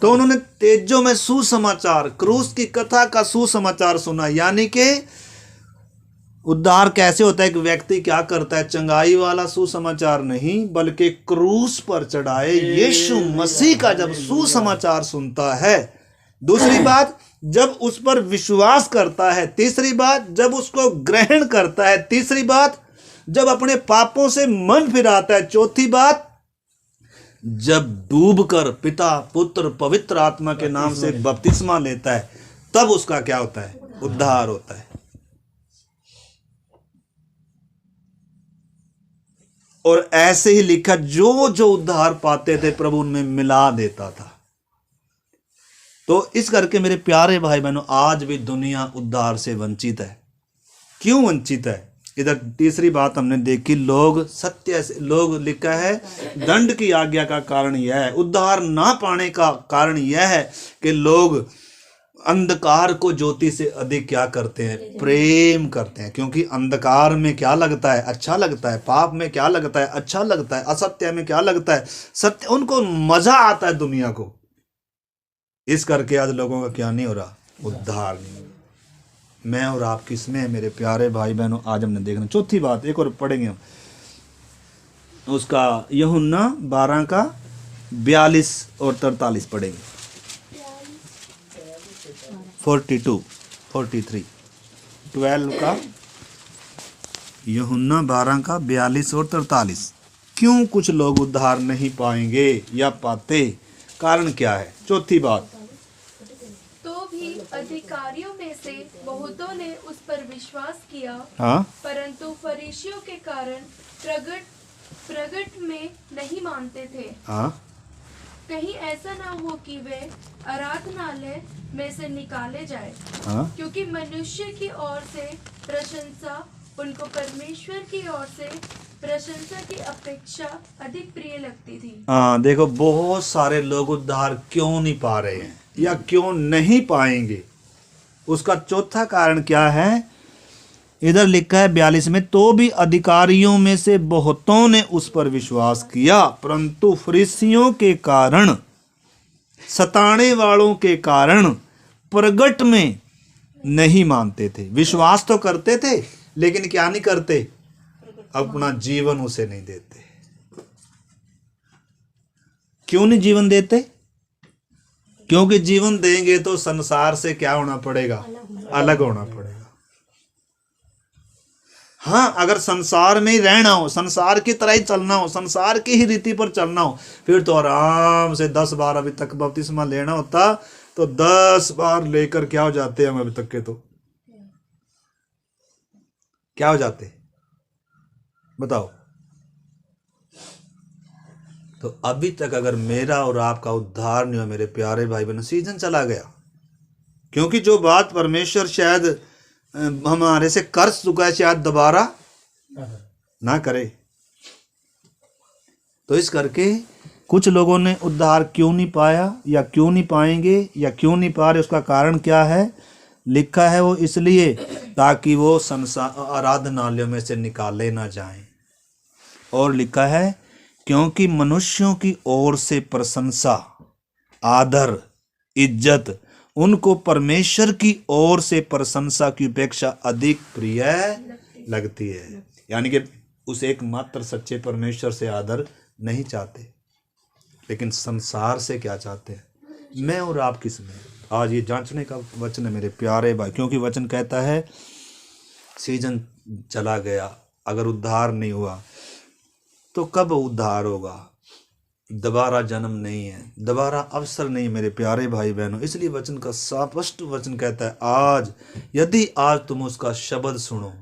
तो उन्होंने तेजों में सुसमाचार, क्रूस की कथा का सुसमाचार सुना। यानी कि उद्धार कैसे होता है? एक व्यक्ति क्या करता है? चंगाई वाला सुसमाचार नहीं, बल्कि क्रूस पर चढ़ाए यीशु मसीह का जब सुसमाचार सुनता है। दूसरी बात, जब उस पर विश्वास करता है। तीसरी बात, जब उसको ग्रहण करता है। तीसरी बात, जब अपने पापों से मन फिराता है। चौथी बात, जब डूबकर पिता, पुत्र, पवित्र आत्मा के नाम से बपतिस्मा लेता है, तब उसका क्या होता है? उद्धार होता है। और ऐसे ही लिखा, जो जो उद्धार पाते थे प्रभु उनमें मिला देता था। तो इस करके मेरे प्यारे भाई बहनों, आज भी दुनिया उद्धार से वंचित है। क्यों वंचित है? इधर तीसरी बात हमने देखी, लोग सत्य से, लोग लिखा है दंड की आज्ञा का कारण यह है, उद्धार ना पाने का कारण यह है कि लोग अंधकार को ज्योति से अधिक क्या करते हैं? प्रेम करते हैं। क्योंकि अंधकार में क्या लगता है? अच्छा लगता है। पाप में क्या लगता है? अच्छा लगता है। असत्य में क्या लगता है? सत्य। उनको मजा आता है दुनिया को। इस करके आज लोगों का क्या नहीं हो रहा? उद्धार नहीं। मैं और आप किसमें है मेरे प्यारे भाई बहनों? आज हमने देखना। चौथी बात एक और पढ़ेंगे हम, उसका यूहन्ना 12:42 और 43 पढ़ेंगे। 42, 43, 12 का यूहन्ना 12:42 और 43। क्यों कुछ लोग उद्धार नहीं पाएंगे या पाते? कारण क्या है? चौथी बात, तो भी अधिकारियों में से बहुतों ने उस पर विश्वास किया, हाँ, परंतु फरीसियों के कारण प्रगट में नहीं मानते थे। हाँ, कहीं ऐसा ना हो कि वे आराधनालय में से निकाले जाए, हाँ, क्योंकि मनुष्य की ओर से प्रशंसा उनको परमेश्वर की ओर से प्रशंसा की अपेक्षा अधिक प्रिय लगती थी। हाँ। देखो, बहुत सारे लोग उद्धार क्यों नहीं पा रहे हैं या क्यों नहीं पाएंगे? उसका चौथा कारण क्या है? इधर लिखा है 42 में, तो भी अधिकारियों में से बहुतों ने उस पर विश्वास किया, परंतु फरीसियों के कारण, सताने वालों के कारण प्रगट में नहीं मानते थे। विश्वास तो करते थे लेकिन क्या नहीं करते? अपना जीवन उसे नहीं देते। क्यों नहीं जीवन देते? क्योंकि जीवन देंगे तो संसार से क्या होना पड़ेगा? अलग होना पड़ेगा। हाँ, अगर संसार में ही रहना हो, संसार की तरह ही चलना हो, संसार की ही रीति पर चलना हो, फिर तो आराम से 10 बार अभी तक बपतिस्मा लेना होता तो 10 बार लेकर क्या हो जाते हम अभी तक के? तो क्या हो जाते बताओ? तो अभी तक अगर मेरा और आपका उद्धार नहीं हो मेरे प्यारे भाई बहनों, सीजन चला गया। क्योंकि जो बात परमेश्वर शायद हमारे से कर चुका है, शायद दोबारा ना करे। तो इस करके कुछ लोगों ने उद्धार क्यों नहीं पाया या क्यों नहीं पाएंगे या क्यों नहीं पा रहे, उसका कारण क्या है? लिखा है वो इसलिए ताकि वो संसार आराधनालयों में से निकाले ना जाएं। और लिखा है क्योंकि मनुष्यों की ओर से प्रशंसा, आदर, इज्जत उनको परमेश्वर की ओर से प्रशंसा की अपेक्षा अधिक प्रिय लगती है। यानी कि उस एकमात्र सच्चे परमेश्वर से आदर नहीं चाहते, लेकिन संसार से क्या चाहते हैं? मैं और आप किस में? आज ये जांचने का वचन है मेरे प्यारे भाई, क्योंकि वचन कहता है सीजन चला गया, अगर उद्धार नहीं हुआ तो कब उद्धार होगा? दोबारा जन्म नहीं है, दोबारा अवसर नहीं है मेरे प्यारे भाई बहनों। इसलिए वचन का स्पष्ट वचन कहता है आज यदि आज तुम उसका शब्द सुनो,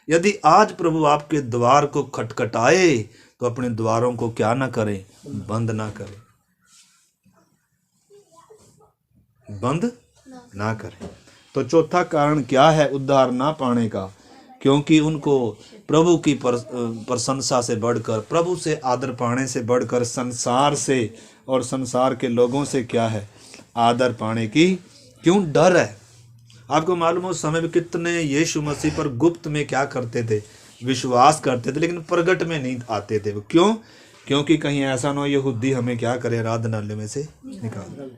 यदि आज प्रभु आपके द्वार को खटखटाए तो अपने द्वारों को क्या ना करें? बंद ना करें, बंद ना करें। तो चौथा कारण क्या है उद्धार ना पाने का? क्योंकि उनको प्रभु की प्रशंसा से बढ़कर, प्रभु से आदर पाने से बढ़कर संसार से और संसार के लोगों से क्या है? आदर पाने की क्यों डर है। आपको मालूम हो उस समय में कितने यीशु मसीह पर गुप्त में क्या करते थे? विश्वास करते थे, लेकिन प्रगट में नहीं आते थे। क्यों? क्योंकि कहीं ऐसा ना हो यहूदी हमें क्या करे? आराधनालय में से निकाल।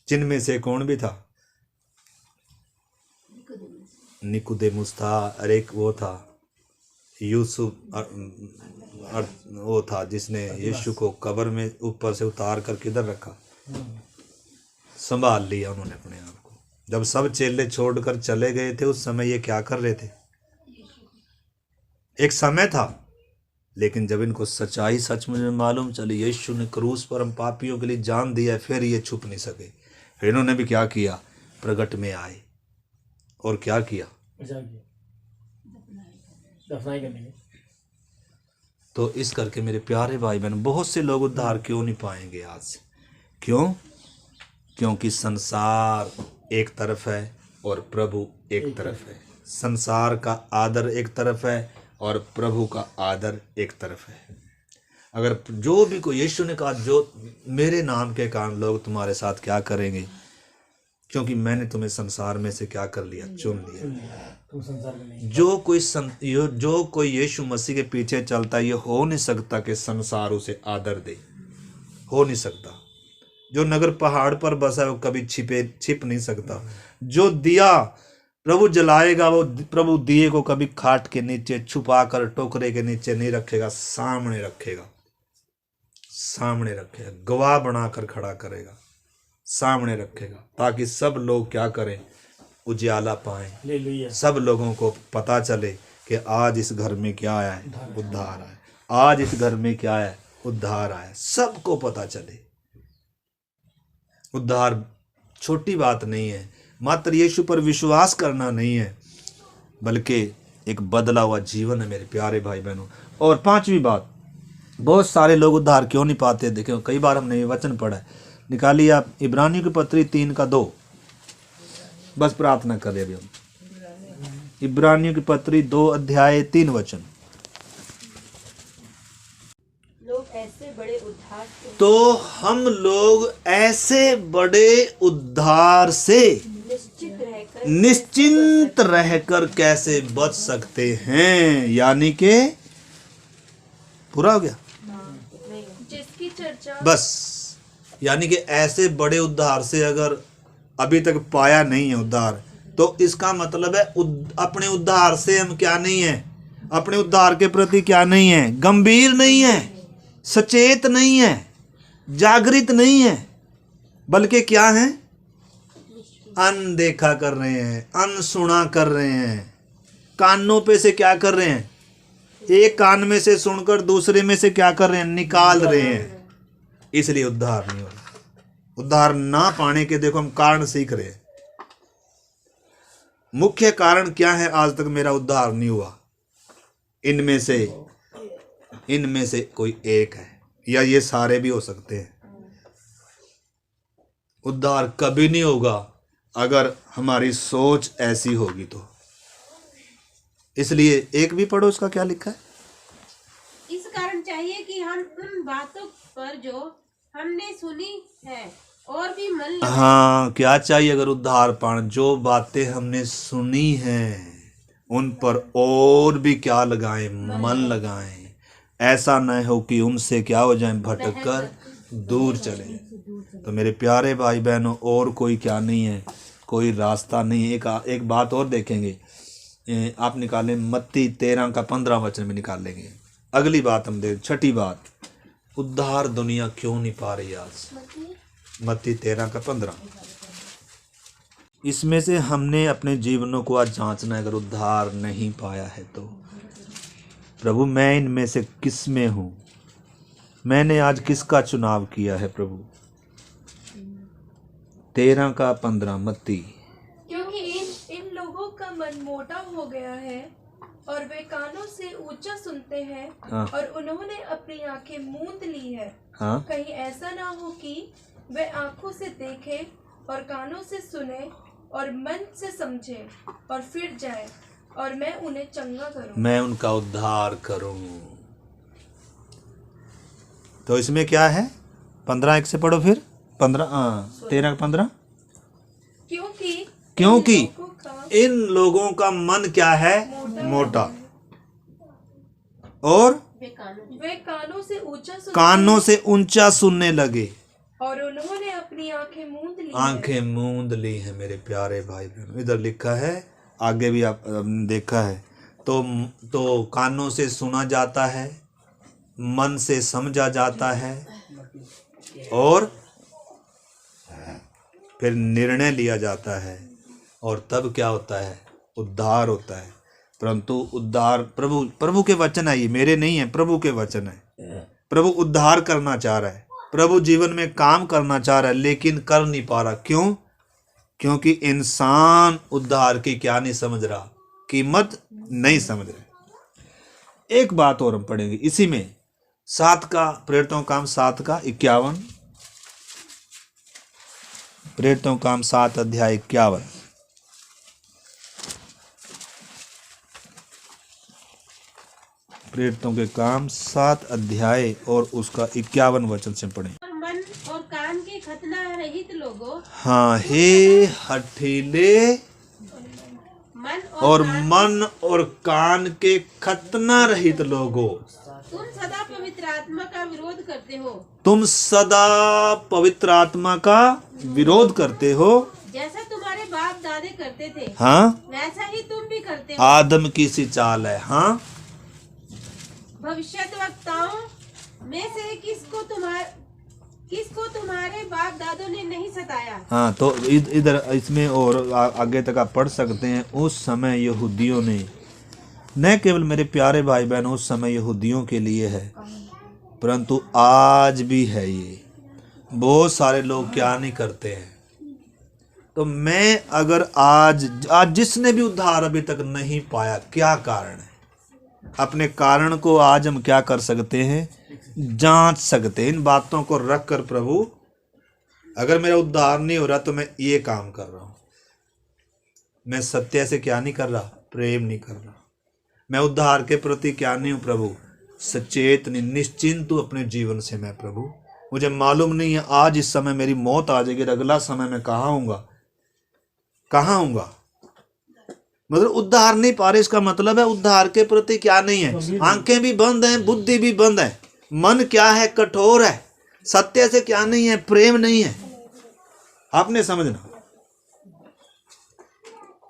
जिनमें से कौन भी था? निकुदेमुस था, और एक वो था यूसुफ, वो था जिसने यीशु को कब्र में ऊपर से उतार कर किधर रखा? संभाल लिया उन्होंने अपने आप को। जब सब चेले छोड़कर चले गए थे उस समय ये क्या कर रहे थे? एक समय था, लेकिन जब इनको सच्चाई सच में मालूम चली, यीशु ने क्रूस पर हम पापियों के लिए जान दिया, फिर ये छुप नहीं सके। फिर इन्होंने भी क्या किया? प्रगट में आए और क्या किया? तो इस करके मेरे प्यारे भाई बहन, बहुत से लोग उद्धार क्यों नहीं पाएंगे आज? क्यों? क्योंकि संसार एक तरफ है और प्रभु एक तरफ है। संसार का आदर एक तरफ है और प्रभु का आदर एक तरफ है। अगर जो भी कोई, यीशु ने कहा जो मेरे नाम के कारण लोग तुम्हारे साथ क्या करेंगे? क्योंकि मैंने तुम्हें संसार में से क्या कर लिया? चुन लिया। तुम संसार में नहीं। जो कोई यीशु मसीह के पीछे चलता है, ये हो नहीं सकता कि संसार उसे आदर दे, हो नहीं सकता। जो नगर पहाड़ पर बसा है वो कभी छिप नहीं सकता। जो दिया प्रभु जलाएगा, वो प्रभु दिए को कभी खाट के नीचे छुपा कर टोकरे के नीचे नहीं रखेगा, सामने रखेगा, सामने रखेगा, गवाह बनाकर खड़ा करेगा, सामने रखेगा, ताकि सब लोग क्या करें? उजाला पाएं, सब लोगों को पता चले कि आज इस घर में क्या आया है? उद्धार आया। आज इस घर में क्या है? उद्धार आया। सबको पता चले। उद्धार छोटी बात नहीं है, मात्र यीशु पर विश्वास करना नहीं है, बल्कि एक बदला हुआ जीवन है मेरे प्यारे भाई बहनों। और पांचवी बात, बहुत सारे लोग उद्धार क्यों नहीं पाते? देखो कई बार हमने ये वचन पढ़ा है, निकालिए आप इब्रानियों की पत्री 3:2। बस प्रार्थना करें अभी हम। इब्रानियों की पत्री 2:3 लोग ऐसे बड़े उद्धार से तो हम लोग ऐसे बड़े उद्धार से निश्चित रह निश्चिंत रहकर कैसे बच सकते हैं, यानी कि पूरा हो गया जिसकी चर्चा बस। यानी कि ऐसे बड़े उद्धार से अगर अभी तक पाया नहीं है उद्धार, तो इसका मतलब है अपने उद्धार से हम क्या नहीं है, अपने उद्धार के प्रति क्या नहीं है, गंभीर नहीं है, सचेत नहीं है, जागृत नहीं है, बल्कि क्या है, अनदेखा कर रहे हैं, अनसुना कर रहे हैं, कानों पे से क्या कर रहे हैं, एक कान में से सुनकर दूसरे में से क्या कर रहे हैं, निकाल रहे हैं। इसलिए उद्धार नहीं हो रहा। उद्धार ना पाने के देखो हम कारण सीख रहे हैं। मुख्य कारण क्या है, आज तक मेरा उद्धार नहीं हुआ, इनमें से कोई एक है, या ये सारे भी हो सकते हैं। उद्धार कभी नहीं होगा अगर हमारी सोच ऐसी होगी तो। इसलिए एक भी पढ़ो, उसका क्या लिखा है। इस कारण चाहिए कि हम उन बातों पर जो हमने सुनी है और भी मन लगाएं। हाँ, क्या चाहिए अगर उद्धार पाना, जो बातें हमने सुनी हैं उन पर और भी क्या लगाएं, मन लगाएं। ऐसा न हो कि उनसे क्या हो जाए, भटक कर दूर चले। तो मेरे प्यारे भाई बहनों, और कोई क्या नहीं है, कोई रास्ता नहीं है। एक बात और देखेंगे, आप निकालें मत्ती 13 का 15 वचन में निकाल लेंगे। अगली बात हम देख, छठी बात, उद्धार दुनिया क्यों नहीं पा रही आज। मत्ती 13 का 15। इसमें से हमने अपने जीवनों को आज जांचना है। अगर उद्धार नहीं पाया है तो प्रभु मैं इनमें से किस में हूँ, मैंने आज किसका चुनाव किया है प्रभु। 13 का 15 मत्ती। क्योंकि इन लोगों का मन मोटा हो गया है और वे कानों से ऊंचा सुनते हैं। हाँ। और उन्होंने अपनी आंखें मूंद ली है। हाँ, कहीं ऐसा ना हो कि वे आंखों से देखें और कानों से सुने और मन से समझे और फिर जाए और मैं उन्हें चंगा करूं। मैं उनका उद्धार करूं। तो इसमें क्या है, 15 एक से पढ़ो फिर 15 13 का 15। क्योंकि इन लोगों का मन क्या है, मोटा, और वे कानों से ऊंचा सुनने लगे और उन्होंने अपनी आंखें मूंद ली। आंखें मूंद ली है। मेरे प्यारे भाई बहनों, इधर लिखा है, आगे भी आप देखा है। तो कानों से सुना जाता है, मन से समझा जाता है, और फिर निर्णय लिया जाता है, और तब क्या होता है, उद्धार होता है। परंतु उद्धार प्रभु के वचन है, ये मेरे नहीं है, प्रभु के वचन है। प्रभु उद्धार करना चाह रहा है, प्रभु जीवन में काम करना चाह रहा है, लेकिन कर नहीं पा रहा। क्यों? क्योंकि इंसान उद्धार की क्या नहीं समझ रहा, कीमत नहीं समझ रहा। एक बात और हम पढ़ेंगे इसी में, 7 का प्रेरितों काम 7 का 51। प्रेरितों काम 7 अध्याय 51। प्रेरितों के काम 7 अध्याय और उसका 51 वचन से पढ़ें। और मन और कान के खतना रहित लोगों, हाँ, हे हठीले और मन और कान के खतना रहित लोगों, तुम सदा पवित्र आत्मा का विरोध करते हो। तुम सदा पवित्र आत्मा का विरोध करते हो। जैसा तुम्हारे बाप दादे करते थे, हाँ, वैसा ही तुम भी करते हो। आदम की सी चाल है। हाँ, भविष्यद्वक्ताओं में से किसको तुम्हारे बाप दादों ने नहीं सताया। हाँ, तो इधर इसमें और आगे तक आप पढ़ सकते हैं। उस समय यहूदियों ने, न केवल मेरे प्यारे भाई बहन उस समय यहूदियों के लिए है, परंतु आज भी है। ये बहुत सारे लोग क्या नहीं करते हैं। तो मैं अगर आज जिसने भी उद्धार अभी तक नहीं पाया, क्या कारण है, अपने कारण को आज हम क्या कर सकते हैं, जांच सकते हैं। इन बातों को रख कर, प्रभु अगर मेरा उद्धार नहीं हो रहा तो मैं ये काम कर रहा हूँ, मैं सत्य से क्या नहीं कर रहा, प्रेम नहीं कर रहा, मैं उद्धार के प्रति क्या नहीं हूँ प्रभु, सचेत नहीं, निश्चिंत हूँ अपने जीवन से। मैं प्रभु, मुझे मालूम नहीं है आज इस समय मेरी मौत आ जाएगी, अगला समय मैं कहाँ हूँगा, मतलब उद्धार नहीं पा रहे, इसका मतलब है उद्धार के प्रति क्या नहीं है, आंखें भी बंद हैं, बुद्धि भी बंद है, मन क्या है, कठोर है, सत्य से क्या नहीं है, प्रेम नहीं है। आपने समझना।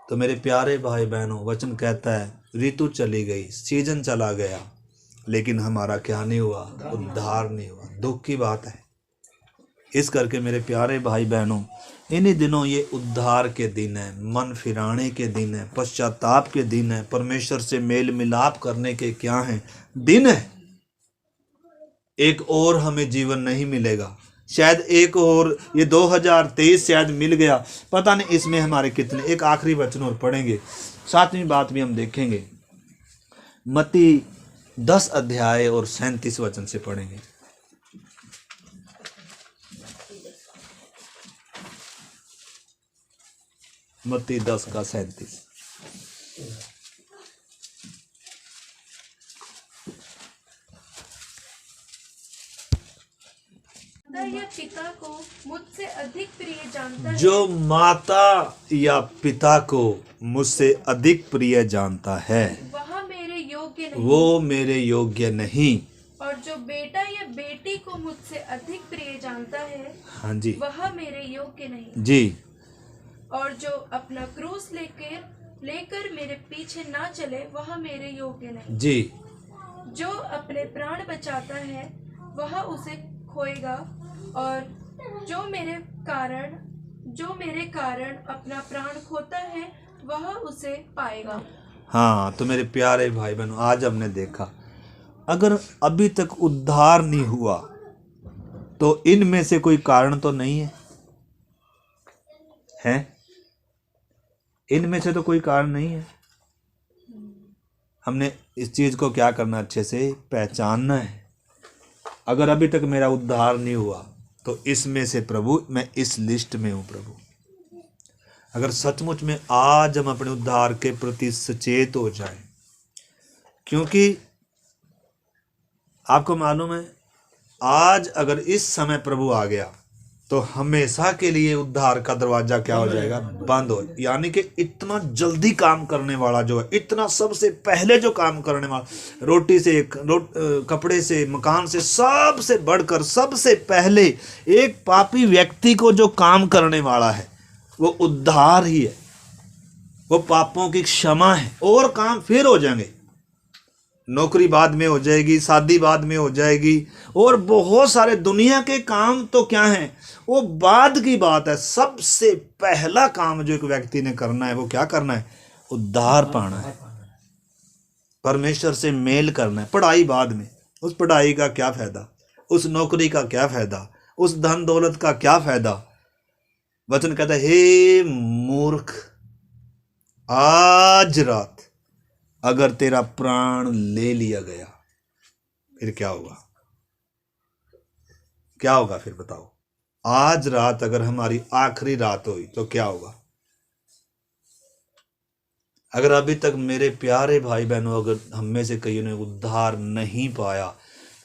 तो मेरे प्यारे भाई बहनों, वचन कहता है ऋतु चली गई, सीजन चला गया, लेकिन हमारा क्या नहीं हुआ, उद्धार नहीं हुआ। दुख की बात है। इस करके मेरे प्यारे भाई बहनों, इन्हीं दिनों ये उद्धार के दिन है, मन फिराने के दिन है, पश्चाताप के दिन है, परमेश्वर से मेल मिलाप करने के क्या हैं दिन है। एक और हमें जीवन नहीं मिलेगा, शायद एक और ये 2023 शायद मिल गया, पता नहीं इसमें हमारे कितने। एक आखिरी वचन और पढ़ेंगे, 7वीं बात भी हम देखेंगे। मत्ती 10 अध्याय और 37 वचन से पढ़ेंगे। मत्ती 10 का 37। या पिता को मुझसे अधिक प्रिय जानता है, जो माता या पिता को मुझसे अधिक प्रिय जानता है, वह मेरे योग्य नहीं। वो मेरे योग्य नहीं। और जो बेटा या बेटी को मुझसे अधिक प्रिय जानता है, हाँ जी, वह मेरे योग्य नहीं। जी, और जो अपना क्रूस लेकर मेरे पीछे ना चले, वह मेरे योग्य नहीं। जी। जो अपने प्राण बचाता है, वह उसे खोएगा, और जो मेरे कारण अपना प्राण खोता है, वह उसे पाएगा। हाँ, तो मेरे प्यारे भाई बहनों, आज हमने देखा, अगर अभी तक उद्धार नहीं हुआ तो इनमें से कोई कारण तो नहीं है, हैं? इनमें से तो कोई कारण नहीं है। हमने इस चीज को क्या करना, अच्छे से पहचानना है। अगर अभी तक मेरा उद्धार नहीं हुआ तो इसमें से प्रभु मैं इस लिस्ट में हूं प्रभु। अगर सचमुच में आज हम अपने उद्धार के प्रति सचेत हो जाएं, क्योंकि आपको मालूम है आज अगर इस समय प्रभु आ गया तो हमेशा के लिए उद्धार का दरवाजा क्या हो जाएगा, बंद हो। यानी कि इतना जल्दी काम करने वाला जो है, इतना सबसे पहले जो काम करने वाला, रोटी से कपड़े से मकान से सबसे बढ़कर सबसे पहले एक पापी व्यक्ति को जो काम करने वाला है वो उद्धार ही है, वो पापों की क्षमा है। और काम फिर हो जाएंगे, नौकरी बाद में हो जाएगी, शादी बाद में हो जाएगी, और बहुत सारे दुनिया के काम तो क्या हैं, वो बाद की बात है। सबसे पहला काम जो एक व्यक्ति ने करना है वो क्या करना है, उद्धार पाना है, परमेश्वर से मेल करना है। पढ़ाई बाद में, उस पढ़ाई का क्या फायदा, उस नौकरी का क्या फायदा, उस धन दौलत का क्या फायदा। वचन कहता है, हे मूर्ख, आज रात अगर तेरा प्राण ले लिया गया फिर क्या होगा, क्या होगा फिर बताओ। आज रात अगर हमारी आखिरी रात हुई तो क्या होगा। अगर अभी तक मेरे प्यारे भाई बहनों, अगर हम में से कईयों ने उद्धार नहीं पाया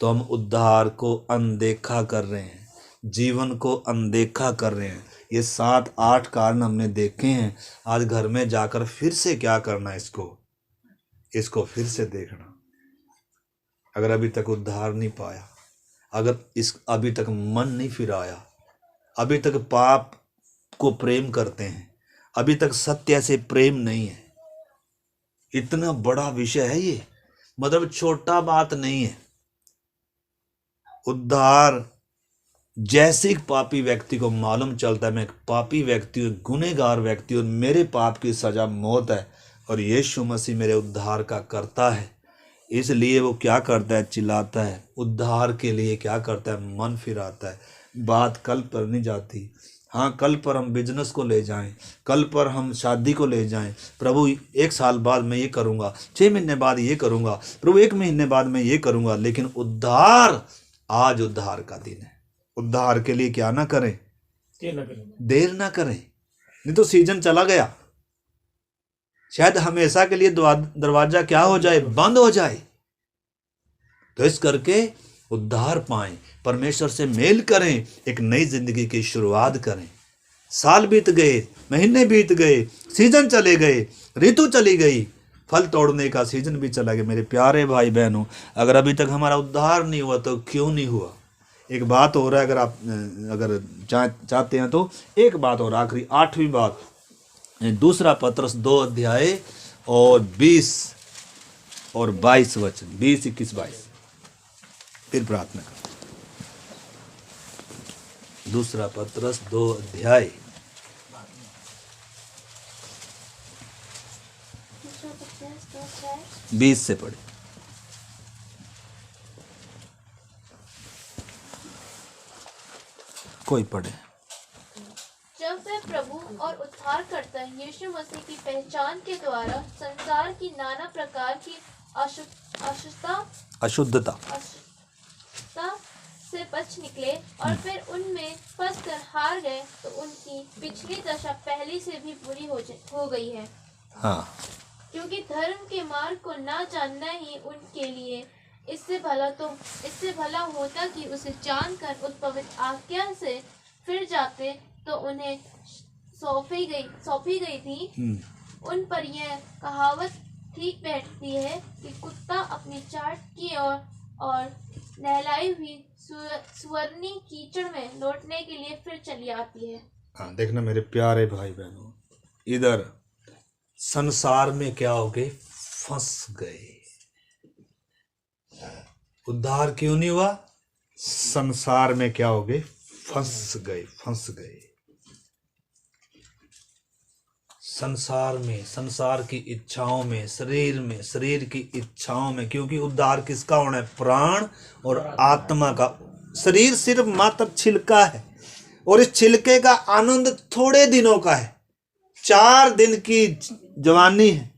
तो हम उद्धार को अनदेखा कर रहे हैं, जीवन को अनदेखा कर रहे हैं। ये 7-8 कारण हमने देखे हैं। आज घर में जाकर फिर से क्या करना है, इसको फिर से देखना। अगर अभी तक उद्धार नहीं पाया, अगर अभी तक मन नहीं फिराया, अभी तक पाप को प्रेम करते हैं, अभी तक सत्य से प्रेम नहीं है। इतना बड़ा विषय है ये, मतलब छोटा बात नहीं है। उद्धार जैसे पापी व्यक्ति को मालूम चलता है मैं एक पापी व्यक्ति हूँ, गुनहगार व्यक्ति हूँ, मेरे पाप की सजा मौत है और यीशु मसीह मेरे उद्धार का करता है, इसलिए वो क्या करता है, चिल्लाता है। उद्धार के लिए क्या करता है, मन फिराता है। बात कल पर नहीं जाती। हाँ, कल पर हम बिजनेस को ले जाएं, कल पर हम शादी को ले जाएं, प्रभु 1 साल बाद मैं ये करूँगा, 6 महीने बाद ये करूँगा, प्रभु 1 महीने बाद मैं ये करूँगा। लेकिन उद्धार, आज उद्धार का दिन है। उद्धार के लिए क्या ना करें, देर ना करें, नहीं तो सीजन चला गया, शायद हमेशा के लिए दरवाजा क्या हो जाए, बंद हो जाए। तो इस करके उद्धार पाएं, परमेश्वर से मेल करें, एक नई जिंदगी की शुरुआत करें। साल बीत गए, महीने बीत गए, सीजन चले गए, ऋतु चली गई, फल तोड़ने का सीजन भी चला गया। मेरे प्यारे भाई बहनों, अगर अभी तक हमारा उद्धार नहीं हुआ तो क्यों नहीं हुआ? एक बात हो रहा है, अगर आप चाहते हैं तो एक बात और, आखिरी 8वीं बात, दूसरा पत्रस 2 अध्याय और 20 और 22 वचन, 20, 21, 22। फिर प्रार्थना कर। दूसरा पत्रस 2 अध्याय 20 से पढ़े। कोई पढ़े। जब वह प्रभु और उद्धारकर्ता यीशु मसीह की पहचान के द्वारा संसार की नाना प्रकार की अशुद्धता से बच निकले और फिर उनमें फंसकर हार गए, तो उनकी पिछली दशा पहले से भी बुरी हो गई है। हाँ, क्योंकि धर्म के मार्ग को ना जानना ही उनके लिए इससे भला होता कि उसे जानकर उस पवित्र आज्ञा से फिर जाते तो उन्हें सौंपी गई थी। उन पर यह कहावत ठीक बैठती है कि कुत्ता अपनी चाट की और नहलाई हुई सुअरनी कीचड़ में लौटने के लिए फिर चली आती है। हाँ, देखना मेरे प्यारे भाई बहनों, इधर संसार में क्या हो गए? फंस गए। उद्धार क्यों नहीं हुआ? संसार में क्या हो गए? फंस गए। संसार में, संसार की इच्छाओं में, शरीर की इच्छाओं में। क्योंकि उद्धार किसका होना है? प्राण और आत्मा का। शरीर सिर्फ मात्र छिलका है, और इस छिलके का आनंद थोड़े दिनों का है। 4 दिन की जवानी है,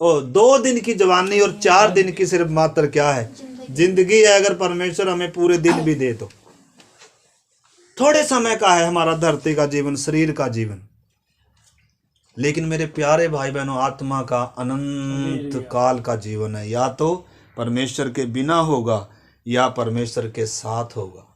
और 2 दिन की जवानी और 4 दिन की सिर्फ मात्र क्या है? जिंदगी है। अगर परमेश्वर हमें पूरे दिन भी दे तो थोड़े समय का है हमारा धरती का जीवन, शरीर का जीवन। लेकिन मेरे प्यारे भाई बहनों, आत्मा का अनंत काल का जीवन है। या तो परमेश्वर के बिना होगा या परमेश्वर के साथ होगा।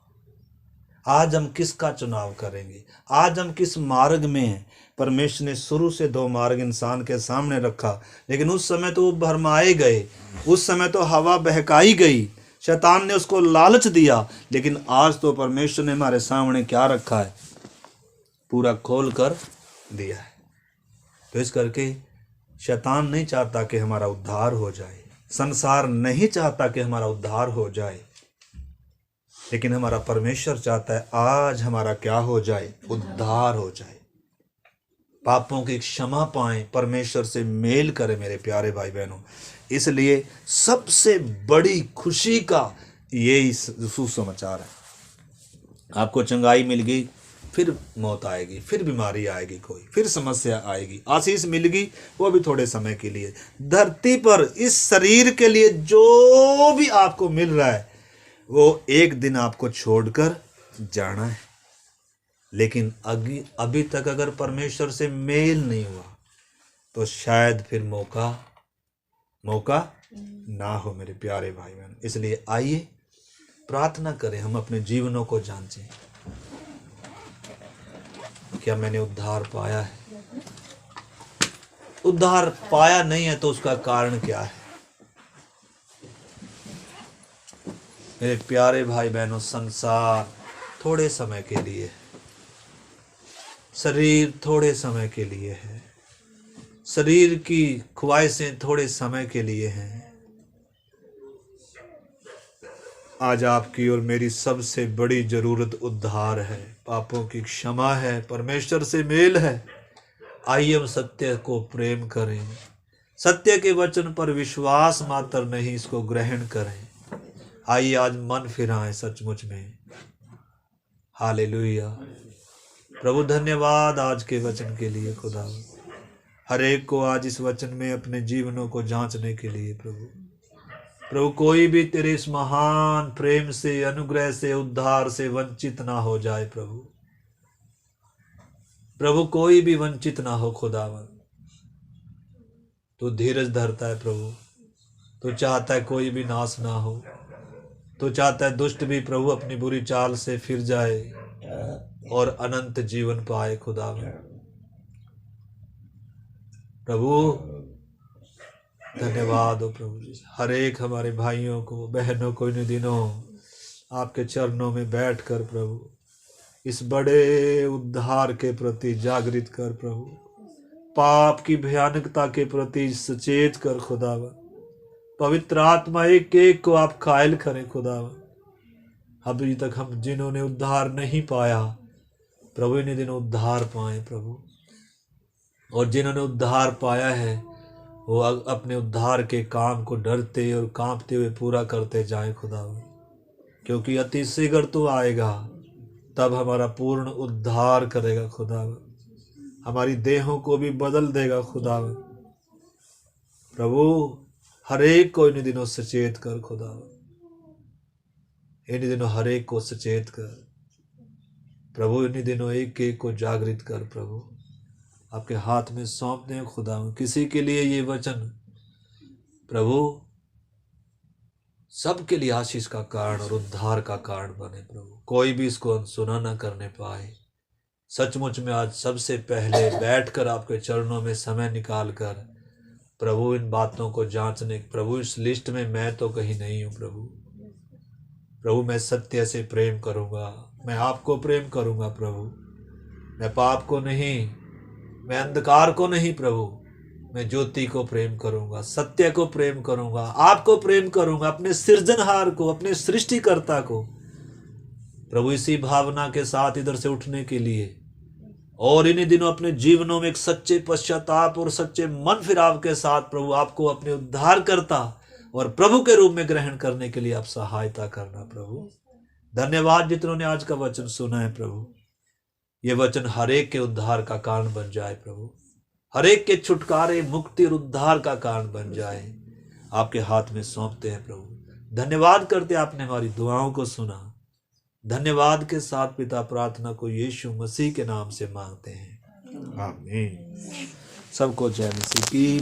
आज हम किसका चुनाव करेंगे? आज हम किस मार्ग में हैं? परमेश्वर ने शुरू से 2 मार्ग इंसान के सामने रखा, लेकिन उस समय तो वो भरमाए गए, उस समय तो हवा बहकाई गई, शैतान ने उसको लालच दिया। लेकिन आज तो परमेश्वर ने हमारे सामने क्या रखा है? पूरा खोल कर दिया है। तो इस करके शैतान नहीं चाहता कि हमारा उद्धार हो जाए, संसार नहीं चाहता कि हमारा उद्धार हो जाए, लेकिन हमारा परमेश्वर चाहता है आज हमारा क्या हो जाए? उद्धार हो जाए, पापों की क्षमा पाएं, परमेश्वर से मेल करें। मेरे प्यारे भाई बहनों, इसलिए सबसे बड़ी खुशी का यही सुसमाचार है। आपको चंगाई मिल गई, फिर मौत आएगी, फिर बीमारी आएगी, कोई फिर समस्या आएगी। आशीष मिल गई, वो भी थोड़े समय के लिए। धरती पर इस शरीर के लिए जो भी आपको मिल रहा है वो एक दिन आपको छोड़कर जाना है। लेकिन अभी तक अगर परमेश्वर से मेल नहीं हुआ तो शायद फिर मौका ना हो। मेरे प्यारे भाई बहन, इसलिए आइए प्रार्थना करें, हम अपने जीवनों को जांचें। क्या मैंने उद्धार पाया है? उद्धार पाया नहीं है तो उसका कारण क्या है? मेरे प्यारे भाई बहनों, संसार थोड़े समय के लिए है, शरीर थोड़े समय के लिए है, शरीर की ख्वाहिशें थोड़े समय के लिए हैं। आज आपकी और मेरी सबसे बड़ी जरूरत उद्धार है, पापों की क्षमा है, परमेश्वर से मेल है। आइए हम सत्य को प्रेम करें, सत्य के वचन पर विश्वास मात्र नहीं, इसको ग्रहण करें। आइए आज मन फिराएं सचमुच में। हालेलुया। प्रभु धन्यवाद आज के वचन के लिए। खुदा हर एक को आज इस वचन में अपने जीवनों को जांचने के लिए प्रभु कोई भी तेरे इस महान प्रेम से, अनुग्रह से, उद्धार से वंचित ना हो जाए। प्रभु कोई भी वंचित ना हो। खुदावन तू धीरज धरता है प्रभु, तू चाहता है कोई भी नाश ना हो, तू चाहता है दुष्ट भी प्रभु अपनी बुरी चाल से फिर जाए। और अनंत जीवन पाए खुदा। प्रभु धन्यवाद हो प्रभु जी। हर एक हमारे भाइयों को बहनों को इन दिनों आपके चरणों में बैठकर प्रभु इस बड़े उद्धार के प्रति जागृत कर प्रभु, पाप की भयानकता के प्रति सचेत कर खुदावन। पवित्र आत्मा एक एक को आप कायल करें खुदावन। अभी तक हम जिन्होंने उद्धार नहीं पाया प्रभु इन दिनों उद्धार पाए प्रभु, और जिन्होंने उद्धार पाया है वो अपने उद्धार के काम को डरते और कांपते हुए पूरा करते जाएं खुदावन, क्योंकि अति शीघ्र तो आएगा तब हमारा पूर्ण उद्धार करेगा खुदावन, हमारी देहों को भी बदल देगा खुदावन। प्रभु हर एक को इन दिनों सचेत कर खुदावन, इन दिनों हर एक को सचेत कर प्रभु, इन दिनों एक एक को जागृत कर प्रभु, आपके हाथ में सौंप दें खुदावन। किसी के लिए ये वचन प्रभु सबके लिए आशीष का कारण और उद्धार का कारण बने प्रभु, कोई भी इसको अनसुना न करने पाए। सचमुच में आज सबसे पहले बैठकर आपके चरणों में समय निकाल कर प्रभु इन बातों को जांचने, प्रभु इस लिस्ट में मैं तो कहीं नहीं हूँ प्रभु मैं सत्य से प्रेम करूँगा, मैं आपको प्रेम करूँगा प्रभु, मैं पाप को नहीं, मैं अंधकार को नहीं प्रभु, मैं ज्योति को प्रेम करूँगा, सत्य को प्रेम करूँगा, आपको प्रेम करूँगा, अपने सृजनहार को, अपने सृष्टिकर्ता को प्रभु। इसी भावना के साथ इधर से उठने के लिए और इन्हीं दिनों अपने जीवनों में एक सच्चे पश्चाताप और सच्चे मन फिराव के साथ प्रभु आपको अपने उद्धार करता और प्रभु के रूप में ग्रहण करने के लिए आप सहायता करना प्रभु। धन्यवाद जितनों ने आज का वचन सुना है प्रभु, ये वचन हर एक के उद्धार का कारण बन जाए प्रभु, हर एक के छुटकारे मुक्ति और उद्धार का कारण बन जाए। आपके हाथ में सौंपते हैं प्रभु। धन्यवाद करते आपने हमारी दुआओं को सुना। धन्यवाद के साथ पिता प्रार्थना को यीशु मसीह के नाम से मांगते हैं, आमीन। सबको जय मसीह की।